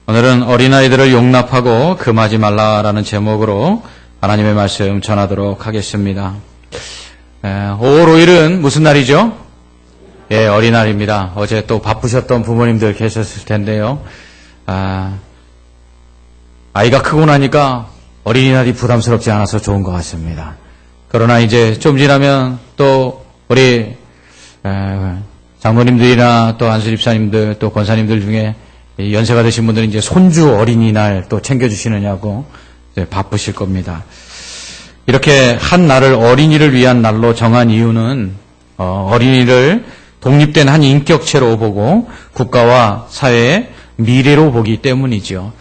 오늘은 어린아이들을 용납하고 금하지 말라라는 제목으로 하나님의 말씀 전하도록 하겠습니다. 5월 5일은 무슨 날이죠? 예, 어린날입니다. 어제 또 바쁘셨던 부모님들 계셨을 텐데요. 아이가 크고 나니까 어린이날이 부담스럽지 않아서 좋은 것 같습니다. 그러나 이제 좀 지나면 또 우리 장로님들이나 또 안수 집사님들 또 권사님들 중에 연세가 되신 분들은 이제 손주 어린이날 또 챙겨주시느냐고 이제 바쁘실 겁니다. 이렇게 한 날을 어린이를 위한 날로 정한 이유는 어린이를 독립된 한 인격체로 보고 국가와 사회의 미래로 보기 때문이죠.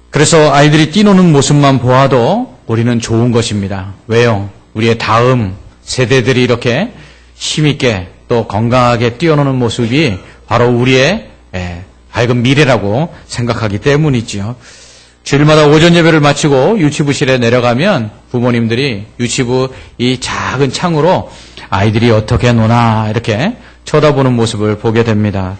그래서 아이들이 뛰노는 모습만 보아도 우리는 좋은 것입니다. 왜요? 우리의 다음 세대들이 이렇게 힘있게 또 건강하게 뛰어노는 모습이 바로 우리의 밝은 미래라고 생각하기 때문이지요. 주일마다 오전 예배를 마치고 유치부실에 내려가면 부모님들이 유치부 이 작은 창으로 아이들이 어떻게 노나 이렇게 쳐다보는 모습을 보게 됩니다.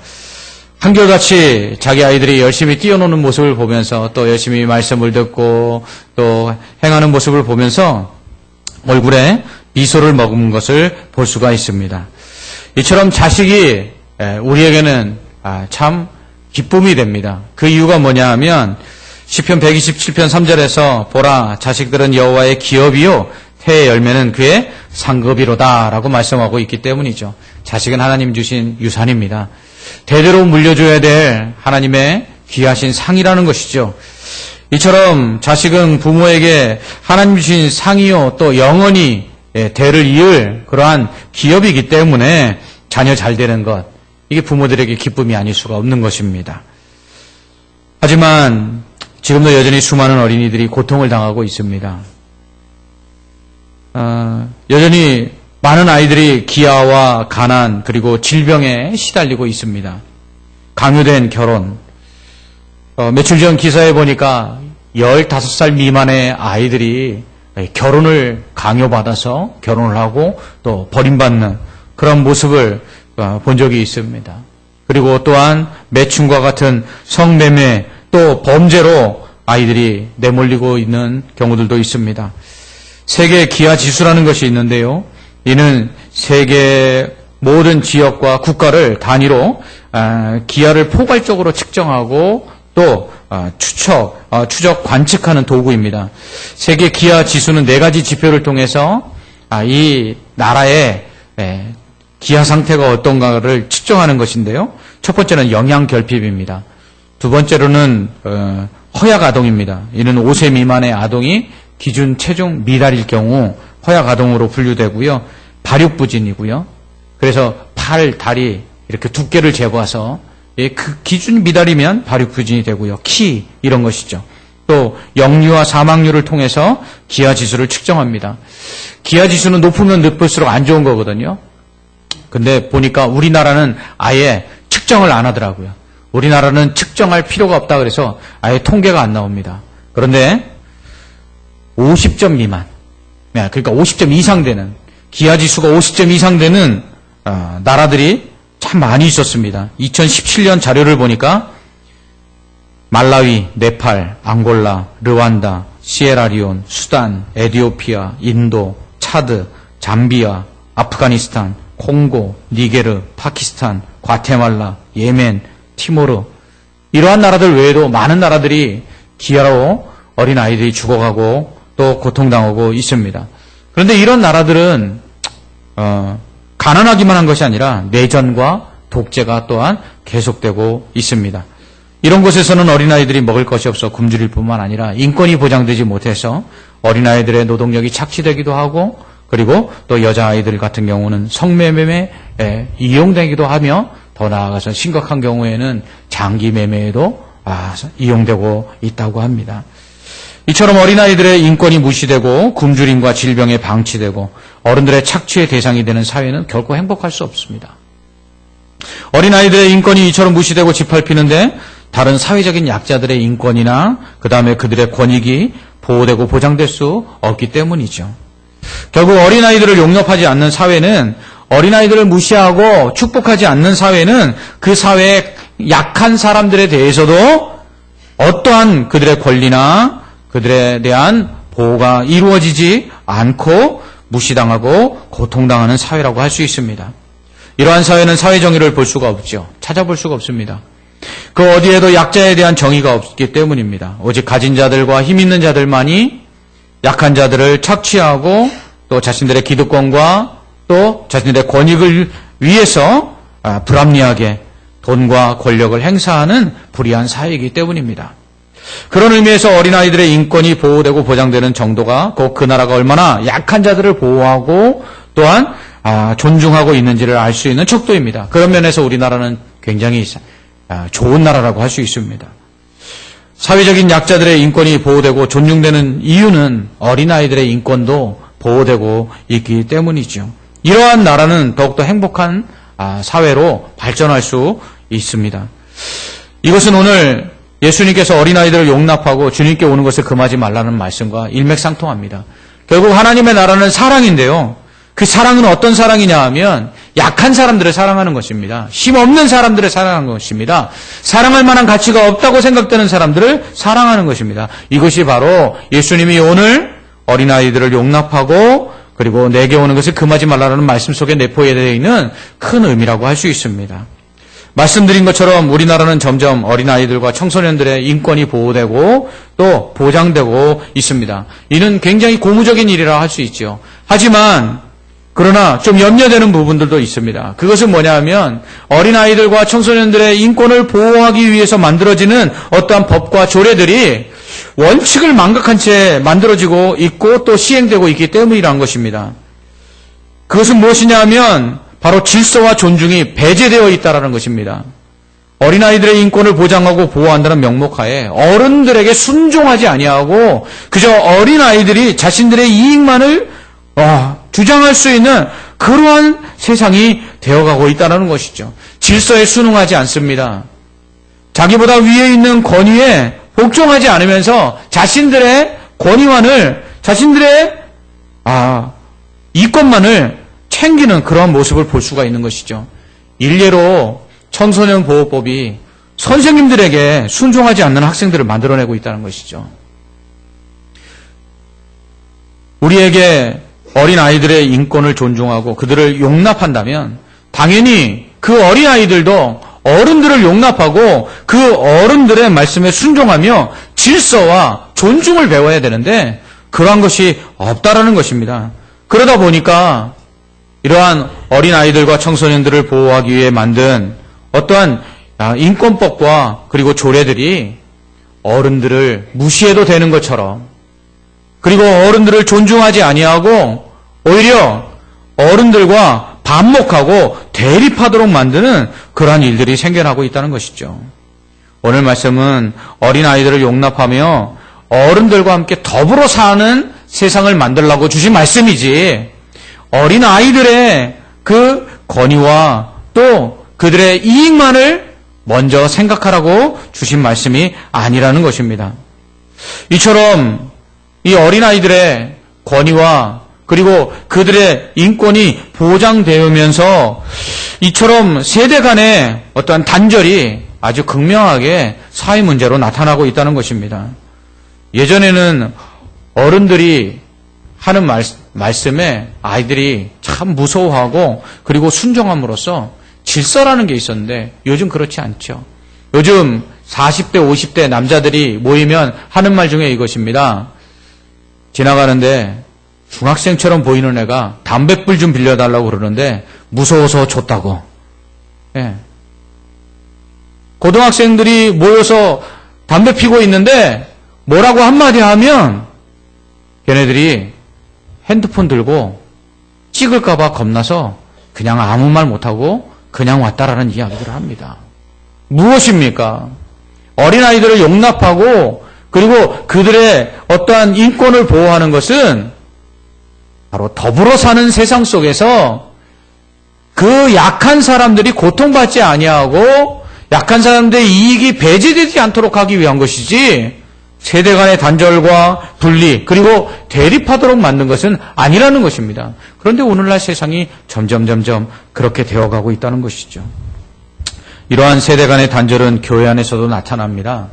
한결같이 자기 아이들이 열심히 뛰어노는 모습을 보면서 또 열심히 말씀을 듣고 또 행하는 모습을 보면서 얼굴에 미소를 머금은 것을 볼 수가 있습니다. 이처럼 자식이 우리에게는 참 기쁨이 됩니다. 그 이유가 뭐냐 하면 시편 127편 3절에서 보라 자식들은 여호와의 기업이요 태의 열매는 그의 상급이로다 라고 말씀하고 있기 때문이죠. 자식은 하나님 주신 유산입니다. 대대로 물려줘야 될 하나님의 귀하신 상이라는 것이죠. 이처럼 자식은 부모에게 하나님 주신 상이요 또 영원히 대를 이을 그러한 기업이기 때문에 자녀 잘 되는 것 이게 부모들에게 기쁨이 아닐 수가 없는 것입니다. 하지만 지금도 여전히 수많은 어린이들이 고통을 당하고 있습니다. 여전히 많은 아이들이 기아와 가난 그리고 질병에 시달리고 있습니다. 강요된 결혼. 며칠 전 기사에 보니까 15살 미만의 아이들이 결혼을 강요받아서 결혼을 하고 또 버림받는 그런 모습을 본 적이 있습니다. 그리고 또한 매춘과 같은 성매매 또 범죄로 아이들이 내몰리고 있는 경우들도 있습니다. 세계 기아 지수라는 것이 있는데요. 이는 세계 모든 지역과 국가를 단위로 기아를 포괄적으로 측정하고 또 추적, 관측하는 도구입니다. 세계 기아 지수는 4가지 지표를 통해서 이 나라의 기아 상태가 어떤가를 측정하는 것인데요. 첫 번째는 영양 결핍입니다. 두 번째로는 허약 아동입니다. 이는 5세 미만의 아동이 기준 체중 미달일 경우 허약 아동으로 분류되고요. 발육부진이고요. 그래서 팔, 다리 이렇게 두께를 재봐서 그 기준 미달이면 발육부진이 되고요. 키 이런 것이죠. 또 영유아 사망률을 통해서 기아 지수를 측정합니다. 기아 지수는 높으면 높을수록 안 좋은 거거든요. 근데 보니까 우리나라는 아예 측정을 안 하더라고요. 우리나라는 측정할 필요가 없다 그래서 아예 통계가 안 나옵니다. 그런데 50점 미만, 그러니까 50점 이상 되는 기아지수가 50점 이상 되는 나라들이 참 많이 있었습니다. 2017년 자료를 보니까 말라위, 네팔, 앙골라, 르완다, 시에라리온, 수단, 에티오피아, 인도, 차드, 잠비아, 아프가니스탄, 콩고, 니게르, 파키스탄, 과테말라, 예멘, 티모르 이러한 나라들 외에도 많은 나라들이 기아로 어린 아이들이 죽어가고 또 고통당하고 있습니다. 그런데 이런 나라들은 가난하기만 한 것이 아니라 내전과 독재가 또한 계속되고 있습니다. 이런 곳에서는 어린아이들이 먹을 것이 없어 굶주릴 뿐만 아니라 인권이 보장되지 못해서 어린아이들의 노동력이 착취되기도 하고 그리고 또 여자아이들 같은 경우는 성매매에 이용되기도 하며 더 나아가서 심각한 경우에는 장기 매매에도 이용되고 있다고 합니다. 이처럼 어린아이들의 인권이 무시되고 굶주림과 질병에 방치되고 어른들의 착취의 대상이 되는 사회는 결코 행복할 수 없습니다. 어린아이들의 인권이 이처럼 무시되고 짓밟히는데 다른 사회적인 약자들의 인권이나 그 다음에 그들의 권익이 보호되고 보장될 수 없기 때문이죠. 결국 어린아이들을 용납하지 않는 사회는 어린아이들을 무시하고 축복하지 않는 사회는 그 사회의 약한 사람들에 대해서도 어떠한 그들의 권리나 그들에 대한 보호가 이루어지지 않고 무시당하고 고통당하는 사회라고 할 수 있습니다. 이러한 사회는 사회 정의를 볼 수가 없죠. 찾아볼 수가 없습니다. 그 어디에도 약자에 대한 정의가 없기 때문입니다. 오직 가진 자들과 힘 있는 자들만이 약한 자들을 착취하고 또 자신들의 기득권과 또 자신들의 권익을 위해서 불합리하게 돈과 권력을 행사하는 불의한 사회이기 때문입니다. 그런 의미에서 어린아이들의 인권이 보호되고 보장되는 정도가 꼭 그 나라가 얼마나 약한 자들을 보호하고 또한 존중하고 있는지를 알 수 있는 척도입니다. 그런 면에서 우리나라는 굉장히 좋은 나라라고 할 수 있습니다. 사회적인 약자들의 인권이 보호되고 존중되는 이유는 어린아이들의 인권도 보호되고 있기 때문이죠. 이러한 나라는 더욱더 행복한 사회로 발전할 수 있습니다. 이것은 오늘 예수님께서 어린아이들을 용납하고 주님께 오는 것을 금하지 말라는 말씀과 일맥상통합니다. 결국 하나님의 나라는 사랑인데요. 그 사랑은 어떤 사랑이냐 하면 약한 사람들을 사랑하는 것입니다. 힘없는 사람들을 사랑하는 것입니다. 사랑할 만한 가치가 없다고 생각되는 사람들을 사랑하는 것입니다. 이것이 바로 예수님이 오늘 어린아이들을 용납하고 그리고 내게 오는 것을 금하지 말라는 말씀 속에 내포되어 있는 큰 의미라고 할 수 있습니다. 말씀드린 것처럼 우리나라는 점점 어린아이들과 청소년들의 인권이 보호되고 또 보장되고 있습니다. 이는 굉장히 고무적인 일이라 할 수 있죠. 하지만 그러나 좀 염려되는 부분들도 있습니다. 그것은 뭐냐면 어린아이들과 청소년들의 인권을 보호하기 위해서 만들어지는 어떠한 법과 조례들이 원칙을 망각한 채 만들어지고 있고 또 시행되고 있기 때문이라는 것입니다. 그것은 무엇이냐 하면 바로 질서와 존중이 배제되어 있다는 것입니다. 어린아이들의 인권을 보장하고 보호한다는 명목하에 어른들에게 순종하지 아니하고 그저 어린아이들이 자신들의 이익만을 주장할 수 있는 그러한 세상이 되어가고 있다는 것이죠. 질서에 순응하지 않습니다. 자기보다 위에 있는 권위에 복종하지 않으면서 자신들의 권위만을 자신들의 이권만을 챙기는 그러한 모습을 볼 수가 있는 것이죠. 일례로 청소년 보호법이 선생님들에게 순종하지 않는 학생들을 만들어내고 있다는 것이죠. 우리에게 어린아이들의 인권을 존중하고 그들을 용납한다면 당연히 그 어린아이들도 어른들을 용납하고 그 어른들의 말씀에 순종하며 질서와 존중을 배워야 되는데 그러한 것이 없다라는 것입니다. 그러다 보니까 이러한 어린아이들과 청소년들을 보호하기 위해 만든 어떠한 인권법과 그리고 조례들이 어른들을 무시해도 되는 것처럼 그리고 어른들을 존중하지 아니하고 오히려 어른들과 반목하고 대립하도록 만드는 그러한 일들이 생겨나고 있다는 것이죠. 오늘 말씀은 어린아이들을 용납하며 어른들과 함께 더불어 사는 세상을 만들라고 주신 말씀이지 어린아이들의 그 권위와 또 그들의 이익만을 먼저 생각하라고 주신 말씀이 아니라는 것입니다. 이처럼 이 어린아이들의 권위와 그리고 그들의 인권이 보장되면서 이처럼 세대 간의 어떠한 단절이 아주 극명하게 사회 문제로 나타나고 있다는 것입니다. 예전에는 어른들이 하는 말씀에 아이들이 참 무서워하고 그리고 순종함으로써 질서라는 게 있었는데 요즘 그렇지 않죠. 요즘 40대, 50대 남자들이 모이면 하는 말 중에 이것입니다. 지나가는데 중학생처럼 보이는 애가 담뱃불 좀 빌려달라고 그러는데 무서워서 줬다고. 예. 고등학생들이 모여서 담배 피고 있는데 뭐라고 한마디 하면 걔네들이 핸드폰 들고 찍을까 봐 겁나서 그냥 아무 말 못하고 그냥 왔다라는 이야기들을 합니다. 무엇입니까? 어린아이들을 용납하고 그리고 그들의 어떠한 인권을 보호하는 것은 바로 더불어 사는 세상 속에서 그 약한 사람들이 고통받지 아니하고 약한 사람들의 이익이 배제되지 않도록 하기 위한 것이지 세대 간의 단절과 분리 그리고 대립하도록 만든 것은 아니라는 것입니다. 그런데 오늘날 세상이 점점 그렇게 되어가고 있다는 것이죠. 이러한 세대 간의 단절은 교회 안에서도 나타납니다.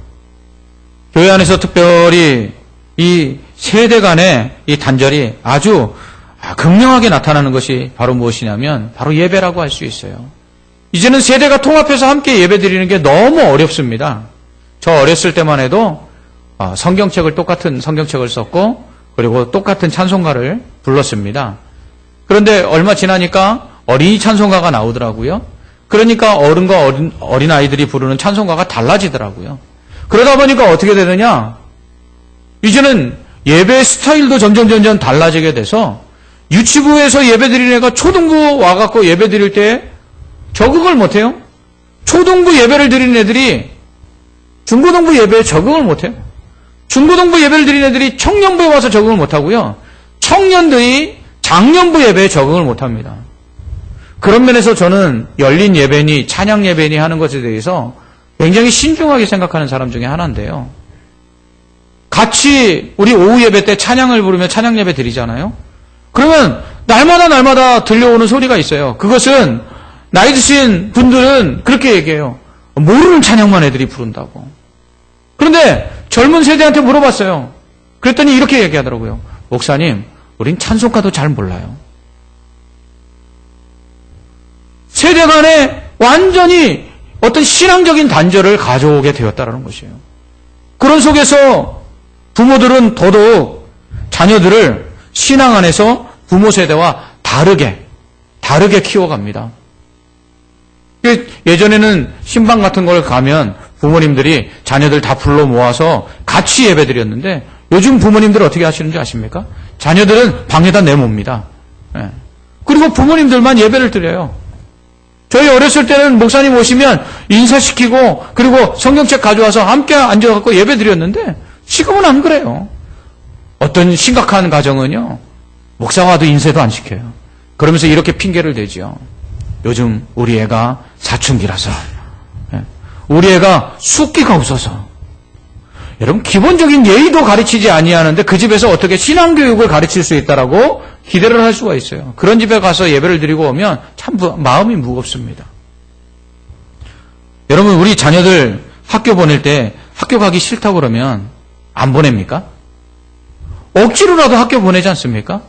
교회 안에서 특별히 이 세대 간의 이 단절이 아주 극명하게 나타나는 것이 바로 무엇이냐면 바로 예배라고 할 수 있어요. 이제는 세대가 통합해서 함께 예배드리는 게 너무 어렵습니다. 저 어렸을 때만 해도 똑같은 성경책을 썼고 그리고 똑같은 찬송가를 불렀습니다. 그런데 얼마 지나니까 어린이 찬송가가 나오더라고요. 그러니까 어른과 어린 아이들이 부르는 찬송가가 달라지더라고요. 그러다 보니까 어떻게 되느냐? 이제는 예배 스타일도 점점 달라지게 돼서 유치부에서 예배드리는 애가 초등부 와갖고 예배드릴 때 적응을 못해요. 초등부 예배를 드리는 애들이 중고등부 예배에 적응을 못해요. 중고등부 예배를 드리는 애들이 청년부에 와서 적응을 못하고요. 청년들이 장년부 예배에 적응을 못합니다. 그런 면에서 저는 열린 예배니 찬양 예배니 하는 것에 대해서 굉장히 신중하게 생각하는 사람 중에 하나인데요. 같이 우리 오후 예배 때 찬양을 부르며 찬양 예배 드리잖아요. 그러면 날마다 들려오는 소리가 있어요. 그것은 나이 드신 분들은 그렇게 얘기해요. 모르는 찬양만 애들이 부른다고. 그런데 젊은 세대한테 물어봤어요. 그랬더니 이렇게 얘기하더라고요. 목사님, 우린 찬송가도 잘 몰라요. 세대 간에 완전히 어떤 신앙적인 단절을 가져오게 되었다는 것이에요. 그런 속에서 부모들은 더더욱 자녀들을 신앙 안에서 부모 세대와 다르게 키워갑니다. 예전에는 신방 같은 걸 가면 부모님들이 자녀들 다 불러 모아서 같이 예배드렸는데 요즘 부모님들 어떻게 하시는지 아십니까? 자녀들은 방에다 내뭅니다. 그리고 부모님들만 예배를 드려요. 저희 어렸을 때는 목사님 오시면 인사시키고 그리고 성경책 가져와서 함께 앉아갖고 예배 드렸는데 지금은 안 그래요. 어떤 심각한 가정은요. 목사와도 인사도 안 시켜요. 그러면서 이렇게 핑계를 대죠. 요즘 우리 애가 사춘기라서 우리 애가 숫기가 없어서 여러분 기본적인 예의도 가르치지 아니하는데 그 집에서 어떻게 신앙교육을 가르칠 수 있다라고 기대를 할 수가 있어요. 그런 집에 가서 예배를 드리고 오면 참 마음이 무겁습니다. 여러분 우리 자녀들 학교 보낼 때 학교 가기 싫다고 그러면 안 보냅니까? 억지로라도 학교 보내지 않습니까?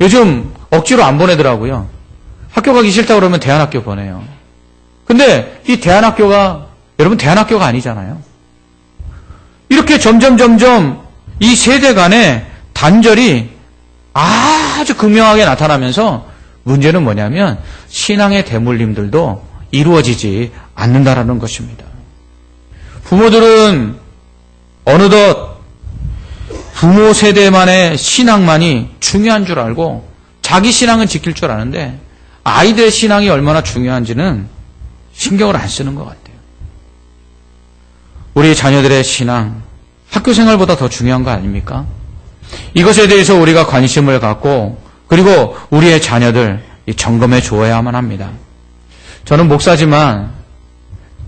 요즘 억지로 안 보내더라고요. 학교 가기 싫다고 그러면 대안학교 보내요. 근데 이 대안학교가 여러분 대안학교가 아니잖아요. 이렇게 점점 이 세대 간의 단절이 아주 극명하게 나타나면서 문제는 뭐냐면 신앙의 대물림들도 이루어지지 않는다라는 것입니다. 부모들은 어느덧 부모 세대만의 신앙만이 중요한 줄 알고 자기 신앙은 지킬 줄 아는데 아이들의 신앙이 얼마나 중요한지는 신경을 안 쓰는 것 같아요. 우리 자녀들의 신앙, 학교 생활보다 더 중요한 거 아닙니까? 이것에 대해서 우리가 관심을 갖고 그리고 우리의 자녀들 점검해 주어야만 합니다. 저는 목사지만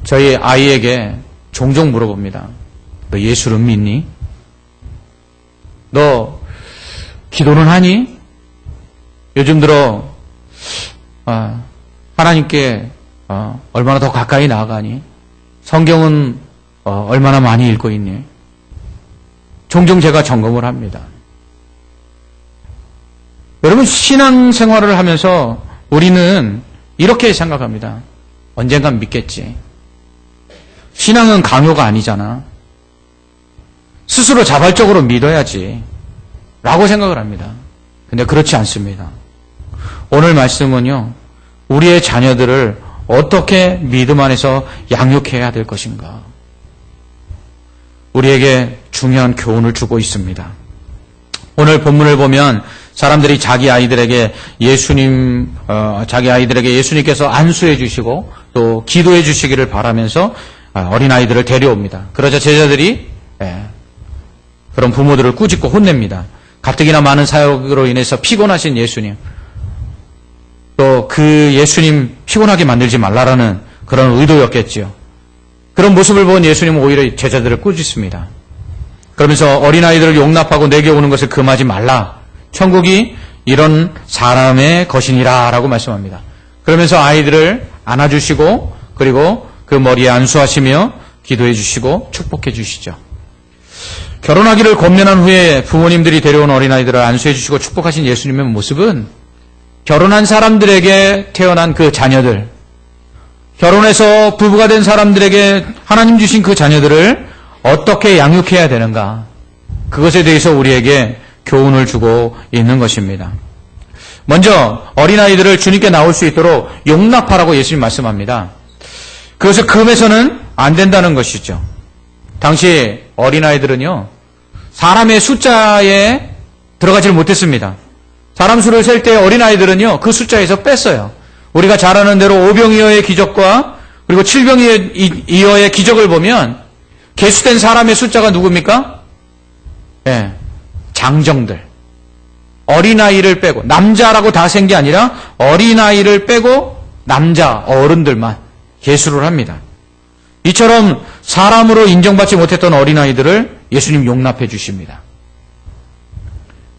저희 아이에게 종종 물어봅니다. 너 예수를 믿니? 너 기도는 하니? 요즘 들어 하나님께 얼마나 더 가까이 나아가니? 성경은 얼마나 많이 읽고 있니? 종종 제가 점검을 합니다. 여러분 신앙생활을 하면서 우리는 이렇게 생각합니다. 언젠간 믿겠지. 신앙은 강요가 아니잖아. 스스로 자발적으로 믿어야지 라고 생각을 합니다. 근데 그렇지 않습니다. 오늘 말씀은요. 우리의 자녀들을 어떻게 믿음 안에서 양육해야 될 것인가. 우리에게 중요한 교훈을 주고 있습니다. 오늘 본문을 보면 사람들이 자기 아이들에게 예수님께서 안수해 주시고 또 기도해 주시기를 바라면서 어린아이들을 데려옵니다. 그러자 제자들이 그런 부모들을 꾸짖고 혼냅니다. 가뜩이나 많은 사역으로 인해서 피곤하신 예수님, 또 그 예수님 피곤하게 만들지 말라라는 그런 의도였겠지요. 그런 모습을 본 예수님은 오히려 제자들을 꾸짖습니다. 그러면서 어린아이들을 용납하고 내게 오는 것을 금하지 말라. 천국이 이런 사람의 것이니라 라고 말씀합니다. 그러면서 아이들을 안아주시고 그리고 그 머리에 안수하시며 기도해 주시고 축복해 주시죠. 결혼하기를 권면한 후에 부모님들이 데려온 어린아이들을 안수해 주시고 축복하신 예수님의 모습은 결혼한 사람들에게 태어난 그 자녀들, 결혼해서 부부가 된 사람들에게 하나님 주신 그 자녀들을 어떻게 양육해야 되는가, 그것에 대해서 우리에게 교훈을 주고 있는 것입니다. 먼저 어린아이들을 주님께 나올 수 있도록 용납하라고 예수님 말씀합니다. 그것을 금해서는 안 된다는 것이죠. 당시 어린아이들은요, 사람의 숫자에 들어가지를 못했습니다. 사람 수를 셀 때 어린아이들은요, 그 숫자에서 뺐어요. 우리가 잘 아는 대로 오병이어의 기적과 그리고 칠병이어의 기적을 보면 계수된 사람의 숫자가 누굽니까? 네, 장정들. 어린아이를 빼고, 남자라고 다 센 게 아니라 어린아이를 빼고 남자, 어른들만 계수를 합니다. 이처럼 사람으로 인정받지 못했던 어린아이들을 예수님 용납해 주십니다.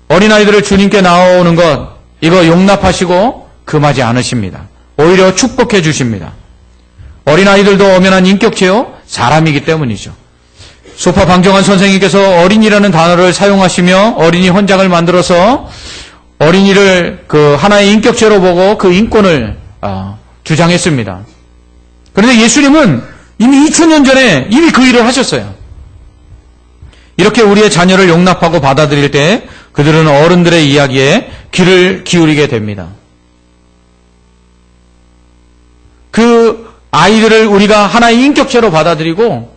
어린아이들을 주님께 나오는 것, 이거 용납하시고 금하지 않으십니다. 오히려 축복해 주십니다. 어린아이들도 엄연한 인격체요, 사람이기 때문이죠. 소파 방정환 선생님께서 어린이라는 단어를 사용하시며 어린이 헌장을 만들어서 어린이를 그 하나의 인격체로 보고 그 인권을 주장했습니다. 그런데 예수님은 이미 2000년 전에 이미 그 일을 하셨어요. 이렇게 우리의 자녀를 용납하고 받아들일 때 그들은 어른들의 이야기에 귀를 기울이게 됩니다. 그 아이들을 우리가 하나의 인격체로 받아들이고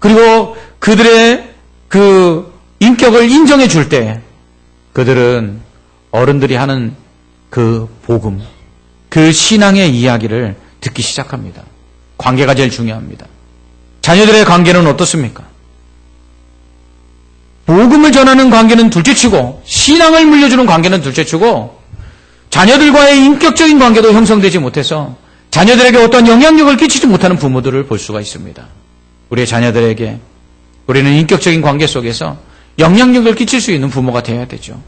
그리고 그들의 그 인격을 인정해 줄 때 그들은 어른들이 하는 그 복음, 그 신앙의 이야기를 듣기 시작합니다. 관계가 제일 중요합니다. 자녀들의 관계는 어떻습니까? 복음을 전하는 관계는 둘째치고 신앙을 물려주는 관계는 둘째치고 자녀들과의 인격적인 관계도 형성되지 못해서 자녀들에게 어떤 영향력을 끼치지 못하는 부모들을 볼 수가 있습니다. 우리의 자녀들에게 우리는 인격적인 관계 속에서 영향력을 끼칠 수 있는 부모가 되어야 되죠.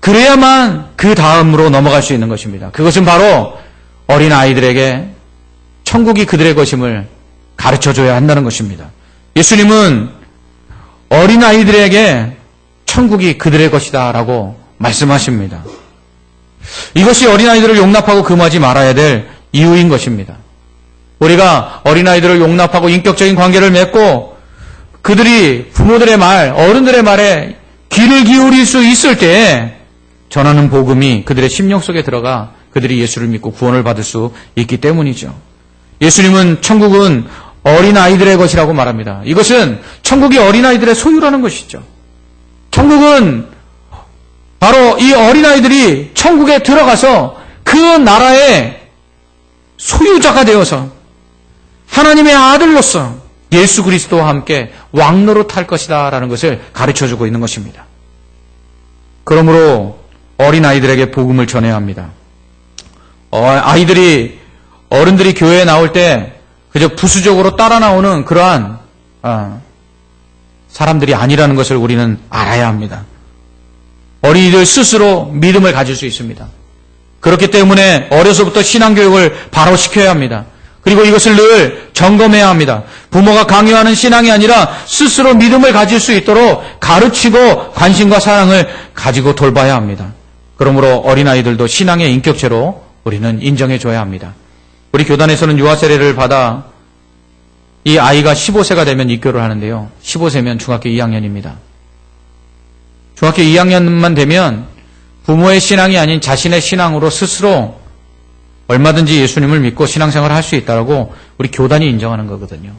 그래야만 그 다음으로 넘어갈 수 있는 것입니다. 그것은 바로 어린아이들에게 천국이 그들의 것임을 가르쳐줘야 한다는 것입니다. 예수님은 어린아이들에게 천국이 그들의 것이다 라고 말씀하십니다. 이것이 어린아이들을 용납하고 금하지 말아야 될 이유인 것입니다. 우리가 어린아이들을 용납하고 인격적인 관계를 맺고 그들이 부모들의 말, 어른들의 말에 귀를 기울일 수 있을 때 전하는 복음이 그들의 심령 속에 들어가 그들이 예수를 믿고 구원을 받을 수 있기 때문이죠. 예수님은 천국은 어린아이들의 것이라고 말합니다. 이것은 천국이 어린아이들의 소유라는 것이죠. 천국은 바로 이 어린아이들이 천국에 들어가서 그 나라의 소유자가 되어서 하나님의 아들로서 예수 그리스도와 함께 왕노릇할 것이다 라는 것을 가르쳐주고 있는 것입니다. 그러므로 어린아이들에게 복음을 전해야 합니다. 어른들이 교회에 나올 때 그저 부수적으로 따라 나오는 그러한 사람들이 아니라는 것을 우리는 알아야 합니다. 어린이들 스스로 믿음을 가질 수 있습니다. 그렇기 때문에 어려서부터 신앙교육을 바로 시켜야 합니다. 그리고 이것을 늘 점검해야 합니다. 부모가 강요하는 신앙이 아니라 스스로 믿음을 가질 수 있도록 가르치고 관심과 사랑을 가지고 돌봐야 합니다. 그러므로 어린아이들도 신앙의 인격체로 우리는 인정해줘야 합니다. 우리 교단에서는 유아 세례를 받아 이 아이가 15세가 되면 입교를 하는데요. 15세면 중학교 2학년입니다. 중학교 2학년만 되면 부모의 신앙이 아닌 자신의 신앙으로 스스로 얼마든지 예수님을 믿고 신앙생활을 할 수 있다고 우리 교단이 인정하는 거거든요.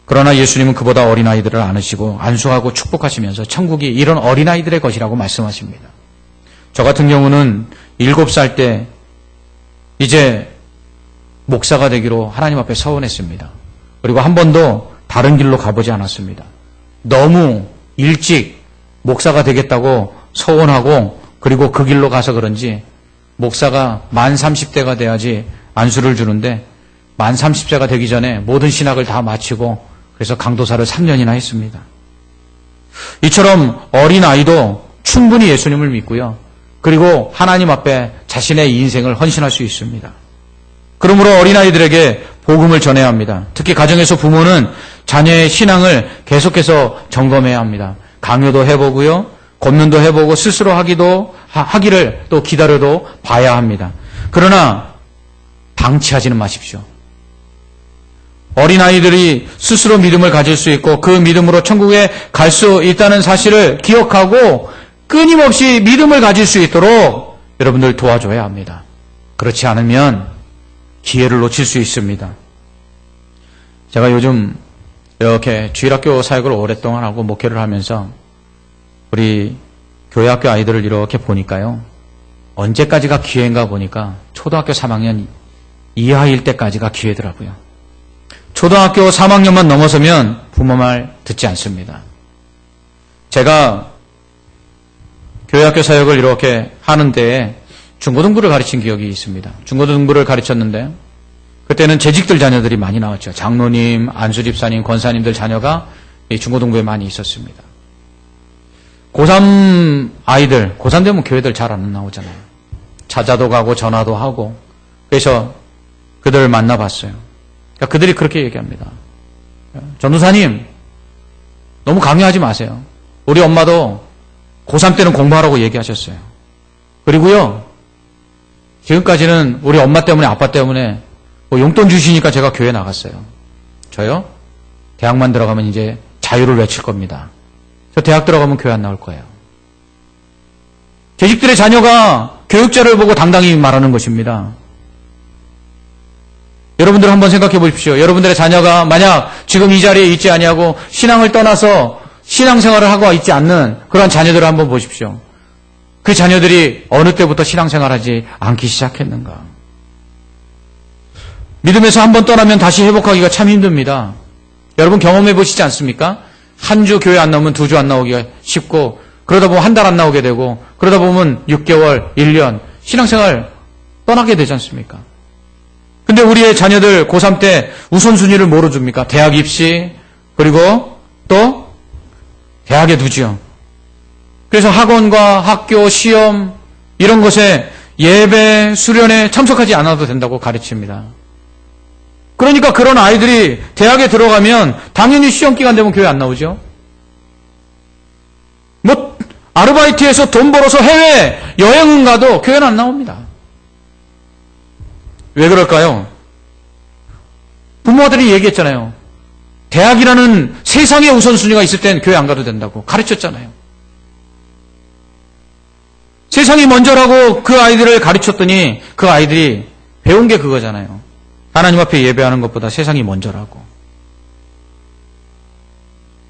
그러나 예수님은 그보다 어린아이들을 안으시고 안수하고 축복하시면서 천국이 이런 어린아이들의 것이라고 말씀하십니다. 저 같은 경우는 7살 때 이제 목사가 되기로 하나님 앞에 서원했습니다. 그리고 한 번도 다른 길로 가보지 않았습니다. 너무 일찍 목사가 되겠다고 서원하고 그리고 그 길로 가서 그런지 목사가 만 30대가 돼야지 안수를 주는데 만 30세가 되기 전에 모든 신학을 다 마치고 그래서 강도사를 3년이나 했습니다. 이처럼 어린아이도 충분히 예수님을 믿고요. 그리고 하나님 앞에 자신의 인생을 헌신할 수 있습니다. 그러므로 어린아이들에게 복음을 전해야 합니다. 특히 가정에서 부모는 자녀의 신앙을 계속해서 점검해야 합니다. 강요도 해보고요. 권면도 해보고 스스로 하기를 또 기다려도 봐야 합니다. 그러나 방치하지는 마십시오. 어린아이들이 스스로 믿음을 가질 수 있고 그 믿음으로 천국에 갈 수 있다는 사실을 기억하고 끊임없이 믿음을 가질 수 있도록 여러분들 도와줘야 합니다. 그렇지 않으면 기회를 놓칠 수 있습니다. 제가 요즘 이렇게 주일학교 사역을 오랫동안 하고 목회를 하면서 우리 교회학교 아이들을 이렇게 보니까요. 언제까지가 기회인가 보니까 초등학교 3학년 이하일 때까지가 기회더라고요. 초등학교 3학년만 넘어서면 부모 말 듣지 않습니다. 제가 교회학교 사역을 이렇게 하는데 중고등부를 가르친 기억이 있습니다. 중고등부를 가르쳤는데 그때는 재직들 자녀들이 많이 나왔죠. 장로님, 안수집사님, 권사님들 자녀가 이 중고등부에 많이 있었습니다. 고3 아이들, 고3 되면 교회들 잘 안 나오잖아요. 찾아도 가고 전화도 하고 그래서 그들을 만나봤어요. 그러니까 그들이 그렇게 얘기합니다. 전도사님, 너무 강요하지 마세요. 우리 엄마도 고3 때는 공부하라고 얘기하셨어요. 그리고요, 지금까지는 우리 엄마 때문에 아빠 때문에 뭐 용돈 주시니까 제가 교회 나갔어요. 저요? 대학만 들어가면 이제 자유를 외칠 겁니다. 저 대학 들어가면 교회 안 나올 거예요. 재직들의 자녀가 교육자를 보고 당당히 말하는 것입니다. 여러분들 한번 생각해 보십시오. 여러분들의 자녀가 만약 지금 이 자리에 있지 아니하고 신앙을 떠나서 신앙생활을 하고 있지 않는 그런 자녀들을 한번 보십시오. 그 자녀들이 어느 때부터 신앙생활하지 않기 시작했는가. 믿음에서 한번 떠나면 다시 회복하기가 참 힘듭니다. 여러분 경험해 보시지 않습니까? 한 주 교회 안 나오면 2주 안 나오기가 쉽고 그러다 보면 한 달 안 나오게 되고 그러다 보면 6개월, 1년 신앙생활 떠나게 되지 않습니까? 근데 우리의 자녀들 고3 때 우선순위를 뭐로 줍니까? 대학 입시 그리고 또 대학에 두지요. 그래서 학원과 학교, 시험 이런 것에 예배, 수련에 참석하지 않아도 된다고 가르칩니다. 그러니까 그런 아이들이 대학에 들어가면 당연히 시험 기간 되면 교회 안 나오죠. 뭐 아르바이트해서 돈 벌어서 해외 여행은 가도 교회는 안 나옵니다. 왜 그럴까요? 부모들이 얘기했잖아요. 대학이라는 세상의 우선순위가 있을 땐 교회 안 가도 된다고 가르쳤잖아요. 세상이 먼저라고 그 아이들을 가르쳤더니 그 아이들이 배운 게 그거잖아요. 하나님 앞에 예배하는 것보다 세상이 먼저라고.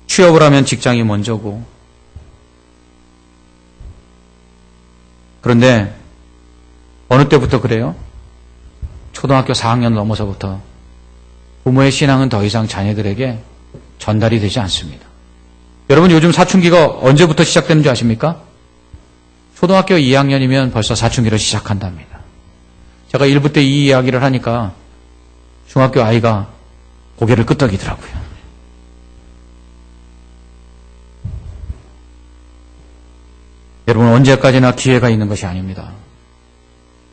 취업을 하면 직장이 먼저고. 그런데 어느 때부터 그래요? 초등학교 4학년 넘어서부터 부모의 신앙은 더 이상 자녀들에게 전달이 되지 않습니다. 여러분 요즘 사춘기가 언제부터 시작되는 줄 아십니까? 초등학교 2학년이면 벌써 사춘기를 시작한답니다. 제가 1부 때 이 이야기를 하니까 중학교 아이가 고개를 끄덕이더라고요. 여러분 언제까지나 기회가 있는 것이 아닙니다.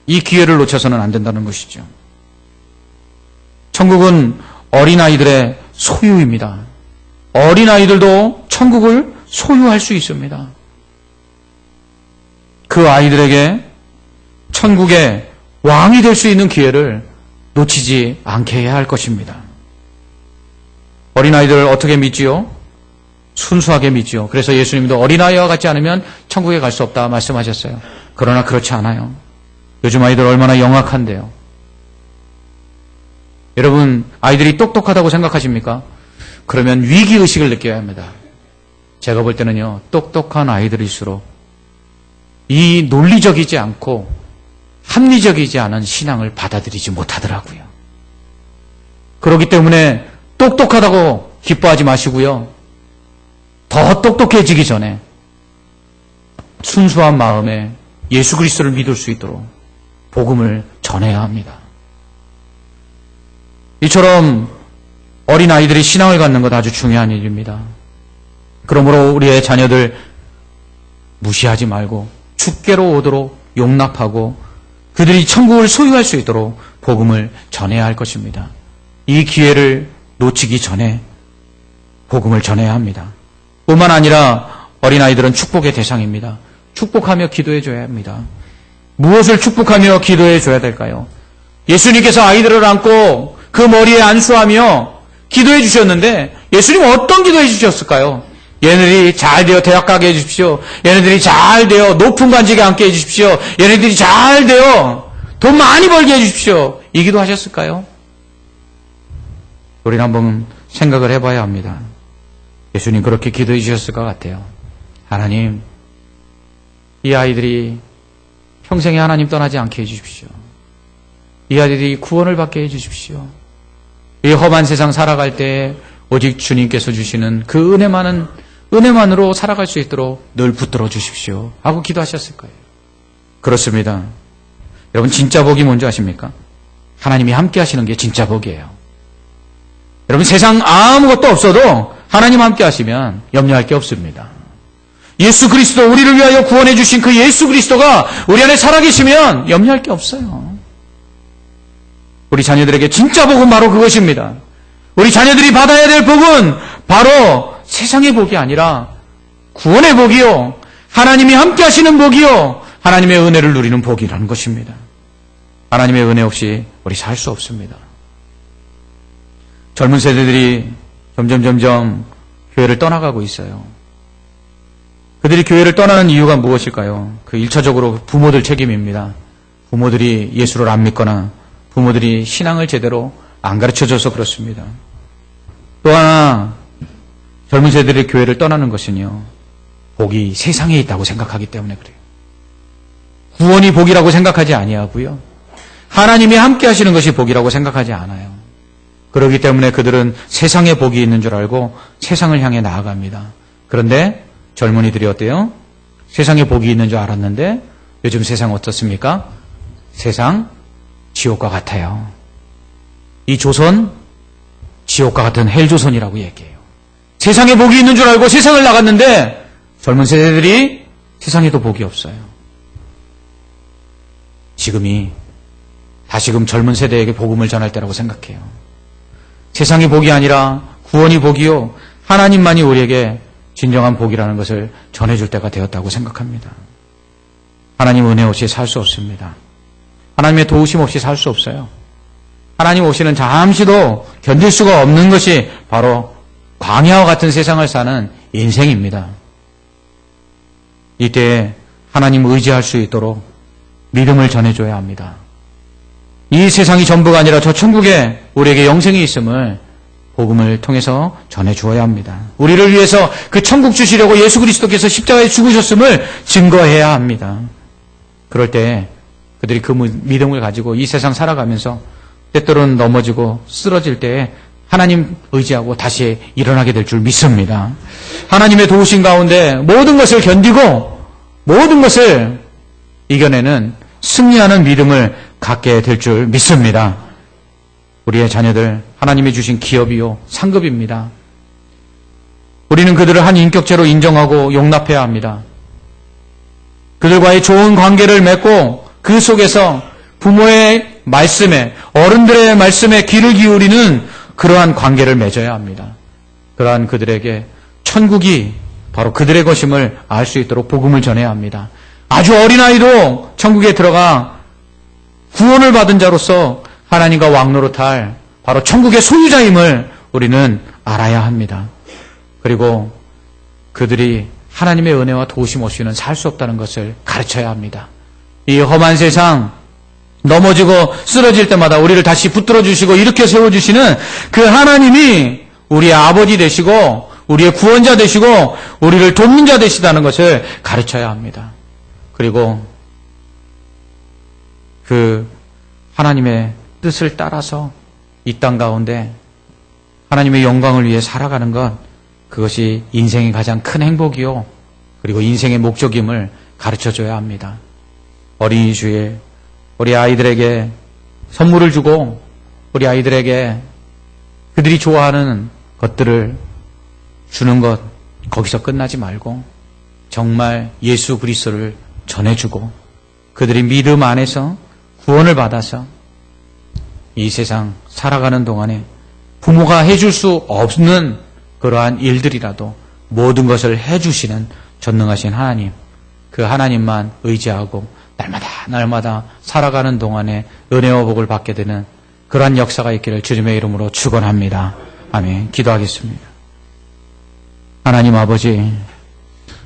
이 기회를 놓쳐서는 안 된다는 것이죠. 천국은 어린아이들의 소유입니다. 어린아이들도 천국을 소유할 수 있습니다. 그 아이들에게 천국의 왕이 될 수 있는 기회를 놓치지 않게 해야 할 것입니다. 어린아이들을 어떻게 믿지요? 순수하게 믿지요. 그래서 예수님도 어린아이와 같지 않으면 천국에 갈 수 없다 말씀하셨어요. 그러나 그렇지 않아요. 요즘 아이들 얼마나 영악한데요. 여러분 아이들이 똑똑하다고 생각하십니까? 그러면 위기의식을 느껴야 합니다. 제가 볼 때는요. 똑똑한 아이들일수록 이 논리적이지 않고 합리적이지 않은 신앙을 받아들이지 못하더라고요. 그렇기 때문에 똑똑하다고 기뻐하지 마시고요. 더 똑똑해지기 전에 순수한 마음에 예수 그리스도를 믿을 수 있도록 복음을 전해야 합니다. 이처럼 어린아이들이 신앙을 갖는 것 아주 중요한 일입니다. 그러므로 우리의 자녀들 무시하지 말고 주께로 오도록 용납하고 그들이 천국을 소유할 수 있도록 복음을 전해야 할 것입니다. 이 기회를 놓치기 전에 복음을 전해야 합니다. 뿐만 아니라 어린아이들은 축복의 대상입니다. 축복하며 기도해 줘야 합니다. 무엇을 축복하며 기도해 줘야 될까요? 예수님께서 아이들을 안고 그 머리에 안수하며 기도해 주셨는데 예수님 어떤 기도해 주셨을까요? 얘네들이 잘 되어 대학 가게 해주십시오. 얘네들이 잘 되어 높은 관직에 앉게 해주십시오. 얘네들이 잘 되어 돈 많이 벌게 해주십시오. 이 기도 하셨을까요? 우리는 한번 생각을 해봐야 합니다. 예수님 그렇게 기도해 주셨을 것 같아요. 하나님, 이 아이들이 평생에 하나님 떠나지 않게 해주십시오. 이 아이들이 구원을 받게 해주십시오. 이 험한 세상 살아갈 때 오직 주님께서 주시는 그 은혜만으로 살아갈 수 있도록 늘 붙들어 주십시오 하고 기도하셨을 거예요. 그렇습니다. 여러분 진짜 복이 뭔지 아십니까? 하나님이 함께 하시는 게 진짜 복이에요. 여러분 세상 아무것도 없어도 하나님 함께 하시면 염려할 게 없습니다. 예수 그리스도 우리를 위하여 구원해 주신 그 예수 그리스도가 우리 안에 살아계시면 염려할 게 없어요. 우리 자녀들에게 진짜 복은 바로 그것입니다. 우리 자녀들이 받아야 될 복은 바로 세상의 복이 아니라 구원의 복이요, 하나님이 함께 하시는 복이요, 하나님의 은혜를 누리는 복이라는 것입니다. 하나님의 은혜 없이 우리 살 수 없습니다. 젊은 세대들이 점점 교회를 떠나가고 있어요. 그들이 교회를 떠나는 이유가 무엇일까요? 그 1차적으로 부모들 책임입니다. 부모들이 예수를 안 믿거나 부모들이 신앙을 제대로 안 가르쳐줘서 그렇습니다. 또 하나 젊은 세대들이 교회를 떠나는 것은요, 복이 세상에 있다고 생각하기 때문에 그래요. 구원이 복이라고 생각하지 아니하고요, 하나님이 함께 하시는 것이 복이라고 생각하지 않아요. 그렇기 때문에 그들은 세상에 복이 있는 줄 알고 세상을 향해 나아갑니다. 그런데 젊은이들이 어때요? 세상에 복이 있는 줄 알았는데 요즘 세상 어떻습니까? 세상 지옥과 같아요. 이 조선 지옥과 같은 헬조선이라고 얘기해요. 세상에 복이 있는 줄 알고 세상을 나갔는데 젊은 세대들이 세상에도 복이 없어요. 지금이 다시금 젊은 세대에게 복음을 전할 때라고 생각해요. 세상이 복이 아니라 구원이 복이요, 하나님만이 우리에게 진정한 복이라는 것을 전해줄 때가 되었다고 생각합니다. 하나님 은혜 없이 살 수 없습니다. 하나님의 도우심 없이 살 수 없어요. 하나님 없이는 잠시도 견딜 수가 없는 것이 바로 광야와 같은 세상을 사는 인생입니다. 이때 하나님 의지할 수 있도록 믿음을 전해줘야 합니다. 이 세상이 전부가 아니라 저 천국에 우리에게 영생이 있음을 복음을 통해서 전해주어야 합니다. 우리를 위해서 그 천국 주시려고 예수 그리스도께서 십자가에 죽으셨음을 증거해야 합니다. 그럴 때 그들이 그 믿음을 가지고 이 세상 살아가면서 때때로는 넘어지고 쓰러질 때 하나님 의지하고 다시 일어나게 될 줄 믿습니다. 하나님의 도우심 가운데 모든 것을 견디고 모든 것을 이겨내는 승리하는 믿음을 갖게 될 줄 믿습니다. 우리의 자녀들 하나님이 주신 기업이요 상급입니다. 우리는 그들을 한 인격체로 인정하고 용납해야 합니다. 그들과의 좋은 관계를 맺고 그 속에서 부모의 말씀에, 어른들의 말씀에 귀를 기울이는 그러한 관계를 맺어야 합니다. 그러한 그들에게 천국이 바로 그들의 것임을 알 수 있도록 복음을 전해야 합니다. 아주 어린아이도 천국에 들어가 구원을 받은 자로서 하나님과 왕노릇할 바로 천국의 소유자임을 우리는 알아야 합니다. 그리고 그들이 하나님의 은혜와 도우심 없이는 살 수 없다는 것을 가르쳐야 합니다. 이 험한 세상, 넘어지고 쓰러질 때마다 우리를 다시 붙들어 주시고 일으켜 세워주시는 그 하나님이 우리의 아버지 되시고 우리의 구원자 되시고 우리를 돕는 자 되시다는 것을 가르쳐야 합니다. 그리고 그 하나님의 뜻을 따라서 이 땅 가운데 하나님의 영광을 위해 살아가는 것, 그것이 인생의 가장 큰 행복이요, 그리고 인생의 목적임을 가르쳐줘야 합니다. 어린이 주일 우리 아이들에게 선물을 주고 우리 아이들에게 그들이 좋아하는 것들을 주는 것, 거기서 끝나지 말고 정말 예수 그리스도를 전해주고 그들이 믿음 안에서 구원을 받아서 이 세상 살아가는 동안에 부모가 해줄 수 없는 그러한 일들이라도 모든 것을 해주시는 전능하신 하나님, 그 하나님만 의지하고 날마다 살아가는 동안에 은혜와 복을 받게 되는 그러한 역사가 있기를 주님의 이름으로 축원합니다. 아멘. 기도하겠습니다. 하나님 아버지,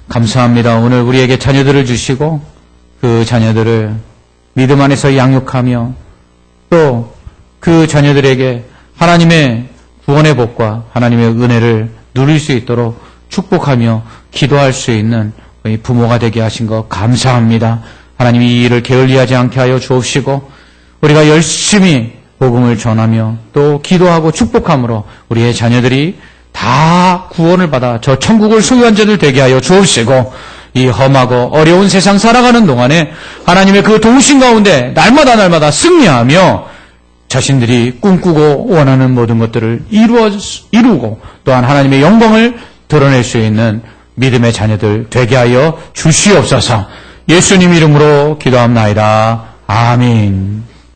감사합니다. 오늘 우리에게 자녀들을 주시고 그 자녀들을 믿음 안에서 양육하며 또 그 자녀들에게 하나님의 구원의 복과 하나님의 은혜를 누릴 수 있도록 축복하며 기도할 수 있는 부모가 되게 하신 것 감사합니다. 하나님이 이 일을 게을리하지 않게 하여 주옵시고 우리가 열심히 복음을 전하며 또 기도하고 축복함으로 우리의 자녀들이 다 구원을 받아 저 천국을 소유한 자들 되게 하여 주옵시고 이 험하고 어려운 세상 살아가는 동안에 하나님의 그 도우심 가운데 날마다 승리하며 자신들이 꿈꾸고 원하는 모든 것들을 이루고 또한 하나님의 영광을 드러낼 수 있는 믿음의 자녀들 되게 하여 주시옵소서. 예수님 이름으로 기도합나이다. 아멘.